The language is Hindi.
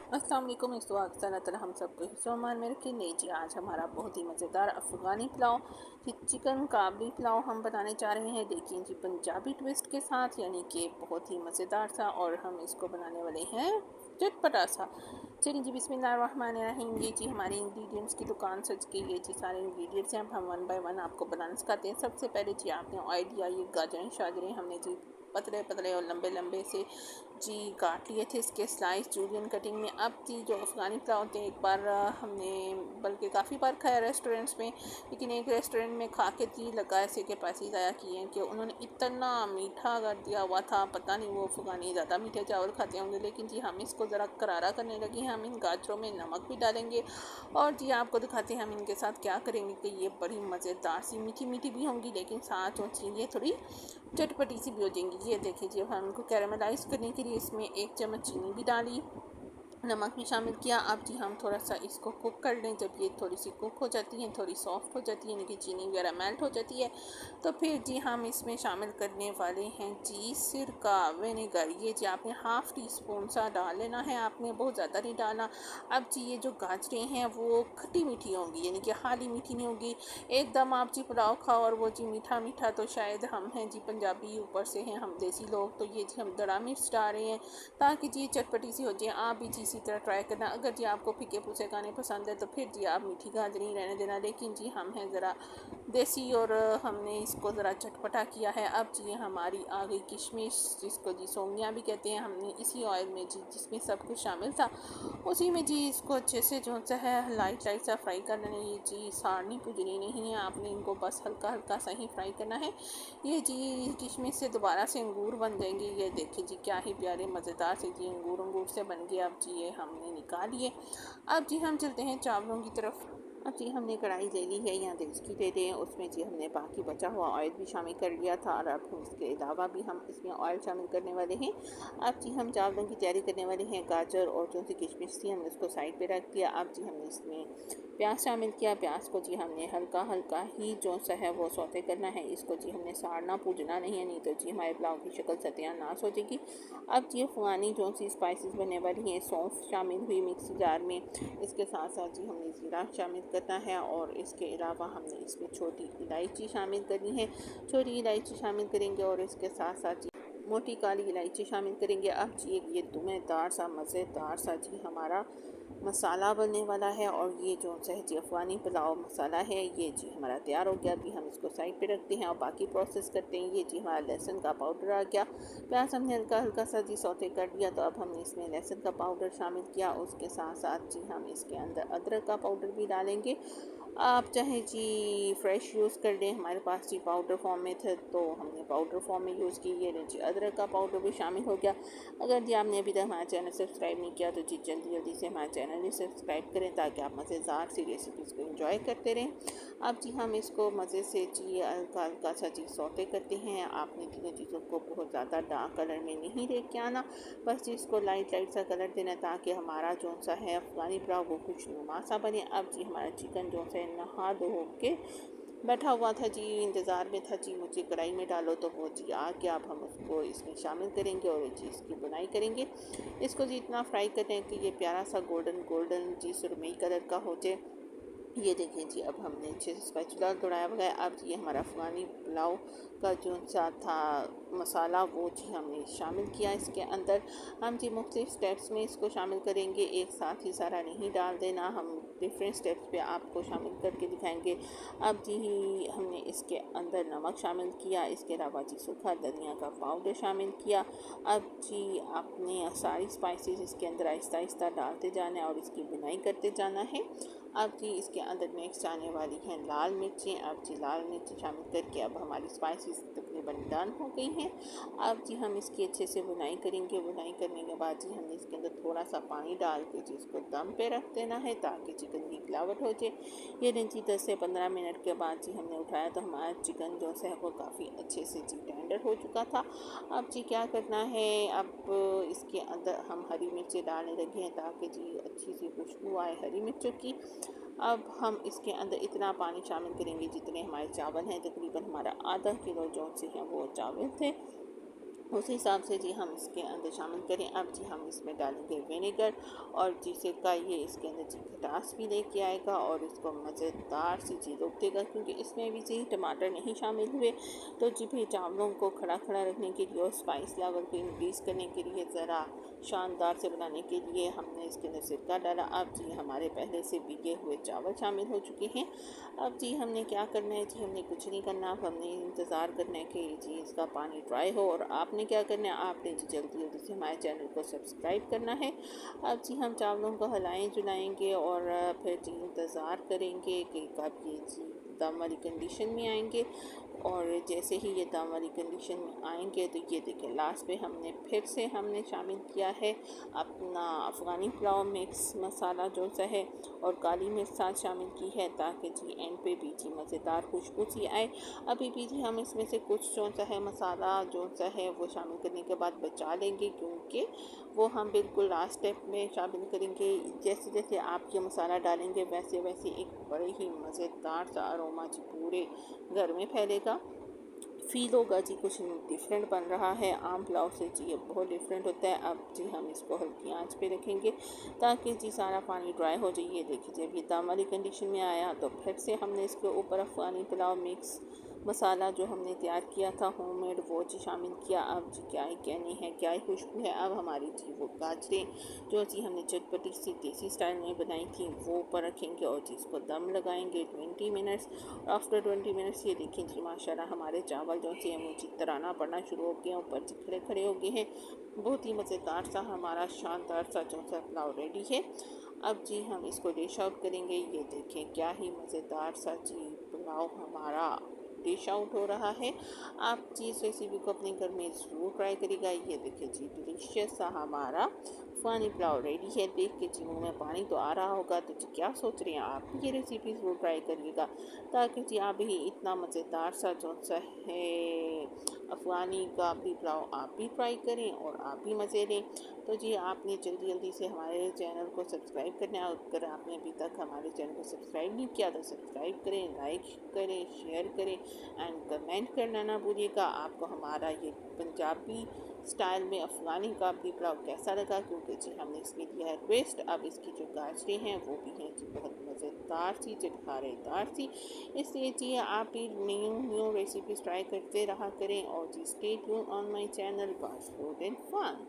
अस्सलाम वालेकुम। इस दुआ के साथ अल्लाह ताला हम सबको हिफ्ज़-ओ-अमान में रखे। नहीं जी, आज हमारा बहुत ही मज़ेदार अफ़गानी पुलाव चिकन काबली पुलाव हम बनाने जा रहे हैं। देखिए जी, पंजाबी ट्विस्ट के साथ, यानी कि बहुत ही मज़ेदार सा, और हम इसको बनाने वाले हैं चटपटा सा। चलिए जी, बिस्मिल्लाहिर्रहमानिर्रहीम। ये जी हमारी इंग्रेडिएंट्स की दुकान सज के ये जी सारे इंग्रेडिएंट्स हैं। अब हम वन बाय वन आपको बनाना सिखाते हैं। सबसे पहले जी आपने ऑयल लिया, ये गाजरें शाजरें हमने जी पतले पतले और लंबे लंबे से जी काट लिए थे, इसके स्लाइस जूलियन कटिंग में। अब जी जो अफ़गानी पुलाव होते हैं, एक बार हमने बल्कि काफ़ी बार खाया रेस्टोरेंट्स में, लेकिन एक रेस्टोरेंट में खा के जी लगा ऐसे के पैसे ज़ाया किए हैं कि उन्होंने इतना मीठा कर दिया हुआ था। पता नहीं वो अफ़गानी ज़्यादा मीठे चावल खाते होंगे, लेकिन जी हम इसको ज़रा करारा करने लगे हैं। हम इन गाजरों में नमक भी डालेंगे और जी आपको दिखाते हैं हम इनके साथ क्या करेंगे कि ये बड़ी मज़ेदार सी मीठी मीठी भी होंगी, लेकिन साथ वो चीज़ें थोड़ी चटपटी सी भी हो जाएंगी। ये देखिए जी, अब हम इनको कैरामलाइज करने के लिए इसमें 1 चम्मच चीनी भी डाली, नमक भी शामिल किया। अब जी हम थोड़ा सा इसको कुक कर लें। जब ये थोड़ी सी कुक हो जाती है, थोड़ी सॉफ्ट हो जाती है, यानी कि चीनी वगैरह मेल्ट हो जाती है, तो फिर जी हम इसमें शामिल करने वाले हैं जी सिरका विनेगर। ये जी आपने हाफ़ टी स्पून सा डाल लेना है, आपने बहुत ज़्यादा नहीं डालना। अब जी ये जो गाजरें हैं वो खट्टी मीठी होंगी, यानी कि हाली मीठी नहीं होगी। एकदम आप जी पुलाव खाओ और वो जी मीठा मीठा, तो शायद हम हैं जी पंजाबी, ऊपर से हैं हम देसी लोग, तो ये जी हम दड़ा मिर्च डाल रहे हैं ताकि जी चटपटी सी हो जाए। आप भी जी इसी तरह ट्राई करना। अगर जी आपको फीके पूसे खाने पसंद है तो फिर जी आप मीठी गाजर रहने देना, लेकिन जी हम हैं ज़रा देसी और हमने इसको ज़रा चटपटा किया है। अब जी हमारी आ गई किशमिश, जिसको जी सोंगियाँ भी कहते हैं। हमने इसी ऑयल में जी जिसमें सब कुछ शामिल था, उसी में जी इसको अच्छे से जो सा है लाइट लाइट सा फ्राई कर लेना। ये जी साड़नी भुजनी नहीं है, आपने इनको बस हल्का हल्का सा ही फ्राई करना है। ये जी किशमिश से दोबारा से अंगूर बन जाएंगे। ये देखिए जी क्या ही प्यारे मज़ेदार से जी अंगूर अंगूर से बन गए। अब जी ये हमने निकाल लिए। अब जी हम चलते हैं चावलों की तरफ। अब जी हमने कढ़ाई ले ली है, यहाँ देचकी ले लें, उसमें जी हमने बाकी बचा हुआ ऑयल भी शामिल कर लिया था, और अब हम इसके अलावा भी हम इसमें ऑयल शामिल करने वाले हैं। अब जी हम चावलों की तैयारी करने वाले हैं। गाजर और जो सी किशमिश थी हमने उसको साइड पे रख दिया। अब जी हमने इसमें प्याज शामिल किया। प्याज को जी हमने हल्का हल्का ही जो सा है वो सौते करना है। इसको जी हमने साड़ना पूजना नहीं है, नहीं तो जी हमारे पुलाव की शक्ल सत्यानाश हो जाएगी। अब जी अफ़गानी जो सी स्पाइसेस बनने वाली हैं, सौंफ शामिल हुई मिक्सी जार में, इसके साथ साथ जी हमने ज़ीरा शामिल करना है, और इसके अलावा हमने इसमें छोटी इलायची शामिल करनी है। छोटी इलायची शामिल करेंगे और इसके साथ साथ जी मोटी काली इलायची शामिल करेंगे। अब जी ये धुआंधार सा मज़ेदार सा जी हमारा मसाला बनने वाला है, और ये जो है जी अफ़गानी पुलाव मसाला है, ये जी हमारा तैयार हो गया। अभी हम इसको साइड पे रखते हैं और बाकी प्रोसेस करते हैं। ये जी हमारा लहसुन का पाउडर आ गया। प्याज हमने हल्का हल्का सा जी सौते कर दिया, तो अब हमने इसमें लहसुन का पाउडर शामिल किया। उसके साथ साथ जी हम इसके अंदर अदरक का पाउडर भी डालेंगे। आप चाहे जी फ्रेश यूज़ कर लें, हमारे पास जी पाउडर फॉर्म में थे तो हमने पाउडर फॉर्म में यूज़ की। ये जी अदरक का पाउडर भी शामिल हो गया। अगर जी आपने अभी तक हमारा चैनल सब्सक्राइब नहीं किया तो जी जल्दी जल्दी से हमारे चैनल भी सब्सक्राइब करें, ताकि आप मज़ेदार सी रेसिपीज़ को एंजॉय करते रहें। अब जी हम इसको मज़े से जी हल्का हल्का सा जी सौते करते हैं। आपने तीनों चीज़ों को बहुत ज़्यादा डार्क कलर में नहीं लेके आना, बस जी इसको लाइट लाइट सा कलर देना, ताकि हमारा जो सा है अफ़गानी पुलाव वो खुशनुमा सा बने। अब जी हमारा चिकन जो है नहा धो के बैठा हुआ था जी, इंतज़ार में था जी मुझे कढ़ाई में डालो, तो वो जी आ गया। अब हम उसको इसमें शामिल करेंगे और जी इसकी बुनाई करेंगे। इसको जी इतना फ्राई करें कि ये प्यारा सा गोल्डन गोल्डन जी सुरमई कलर का हो जाए। ये देखें जी, अब हमने अच्छे से स्पैचुला दौड़ाया वगैरह। अब जी हमारा अफ़गानी पुलाव का जो सा था मसाला वो जी हमने शामिल किया इसके अंदर। हम जी मुख्तलिफ स्टेप्स में इसको शामिल करेंगे, एक साथ ही सारा नहीं डाल देना, हम डिफरेंट स्टेप्स पे आपको शामिल करके दिखाएंगे। अब जी हमने इसके अंदर नमक शामिल किया, इसके अलावा जी सूखा धनिया का पाउडर शामिल किया। अब जी आपने सारी स्पाइसेस इसके अंदर आहिस्ता आहिस्ता डालते जाना है और इसकी बुनाई करते जाना है। अब जी इसके अंदर नेक्स्ट आने वाली हैं लाल मिर्चें। अब जी लाल मिर्च शामिल करके अब हमारी स्पाइसेस तकरीबन डन हो गई हैं। अब जी हम इसकी अच्छे से बुनाई करेंगे। बुनाई करने के बाद जी हमने इसके अंदर थोड़ा सा पानी डाल के जी इसको दम पे रख देना है, ताकि चिकन की गिलावट हो जाए। ये जी 10 से 15 मिनट के बाद जी हमने उठाया तो हमारा चिकन जो है वो काफ़ी अच्छे से जी टेंडर हो चुका था। अब जी क्या करना है, अब इसके अंदर हम हरी मिर्चें डालने लगे हैं, ताकि जी अच्छी सी खुशबू आए हरी मिर्चों की। अब हम इसके अंदर इतना पानी शामिल करेंगे जितने हमारे चावल हैं, तकरीबन हमारा आधा किलो जो से हैं वो चावल थे। उस हिसाब से जी हम इसके अंदर शामिल करें। अब जी हम इसमें डालेंगे विनेगर और जी सिरका, ये इसके अंदर जी खटास भी लेके आएगा और इसको मज़ेदार सी जी रोक देगा, क्योंकि इसमें भी जी टमाटर नहीं शामिल हुए। तो जी भी चावलों को खड़ा खड़ा रखने के लिए और स्पाइस लेवल को इंक्रीज़ करने के लिए, ज़रा शानदार से बनाने के लिए हमने इसके अंदर सिरका डाला। अब जी हमारे पहले से भीगे हुए चावल शामिल हो चुके हैं। अब जी हमने क्या करना है जी, हमने कुछ नहीं करना। अब हमने इंतज़ार करना है कि जी इसका पानी ड्राई हो, और आपने क्या करना है, आपने जी जल्दी जल्दी से हमारे चैनल को सब्सक्राइब करना है। अब जी हम चावलों को हिलाएं जुलाएंगे और फिर जी इंतज़ार करेंगे कि कब ये जी दम वाली कंडीशन में आएंगे। और जैसे ही ये दम वाली कंडीशन में आएंगे तो ये देखें, लास्ट पे हमने फिर से हमने शामिल किया है अपना अफ़गानी पुलाव मिक्स मसाला जो सा है, और काली मिर्च साथ शामिल की है, ताकि जी एंड पे भी जी मज़ेदार खुशबू सी आए। अभी भी जी हम इसमें से कुछ जो सा है मसाला जो सा है वो शामिल करने के बाद बचा लेंगे, क्योंकि वो हम बिल्कुल लास्ट स्टेप में शामिल करेंगे। जैसे जैसे आप ये मसाला डालेंगे वैसे वैसे एक बड़े ही मज़ेदार सा अरोमा जी पूरे घर में फैलेगा। फ़ील होगा जी कुछ डिफरेंट बन रहा है आम पुलाव से जी, ये बहुत डिफरेंट होता है। अब जी हम इसको हल्की आंच पे रखेंगे ताकि जी सारा पानी ड्राई हो जाए। ये देखिए जब ये दम वाली कंडीशन में आया तो फिर से हमने इसके ऊपर अफ़गानी पुलाव मिक्स मसाला जो हमने तैयार किया था होममेड वो जी शामिल किया। अब जी क्या ही कहनी है, क्या ही खुशबू है। अब हमारी जी वो गाजरें जो जी हमने चटपटी सी देसी स्टाइल में बनाई थी वो ऊपर रखेंगे और जी इसको दम लगाएंगे 20 मिनट्स। आफ्टर 20 मिनट्स ये देखें जी माशाल्लाह हमारे चावल जो से वो जी तराना पड़ना शुरू हो गए हैं, ऊपर जी खड़े खड़े हो गए हैं। बहुत ही मज़ेदार सा हमारा शानदार सा जो सा पुलाव रेडी है। अब जी हम इसको डिश आउट करेंगे। ये देखें क्या ही मज़ेदार सा जी पुलाव हमारा डिश आउट हो रहा है। आप जी इस रेसिपी को अपने घर में ज़रूर ट्राई करिएगा। ये देखिए जी डिलीशियस सा हमारा फ़ानी पुलाव रेडी है। देख के जी मुँह में पानी तो आ रहा होगा, तो जी क्या सोच रहे हैं, आप भी ये रेसिपी ज़रूर ट्राई करिएगा, ताकि जी आप भी इतना मज़ेदार सा जो सा है अफ़गानी काबली पुलाव आप भी ट्राई करें और आप भी मज़े लें। तो जी आपने जल्दी जल्दी से हमारे चैनल को सब्सक्राइब करना है। अगर आपने अभी तक हमारे चैनल को सब्सक्राइब नहीं किया तो सब्सक्राइब करें, लाइक करें, शेयर करें एंड कमेंट करना ना भूलिएगा। आपको हमारा ये पंजाबी स्टाइल में अफ़गानी काबली पुलाव कैसा लगा, क्योंकि जी हमने इसमें दिया है ट्विस्ट। अब इसकी जो गाजरें हैं वो भी हैं जी बहुत मज़ेदार सी, चटखारेदार सी। इसलिए जी आप भी न्यू रेसिपीज़ ट्राई करते रहा करें और जी stay tune on my channel Baas food and fun.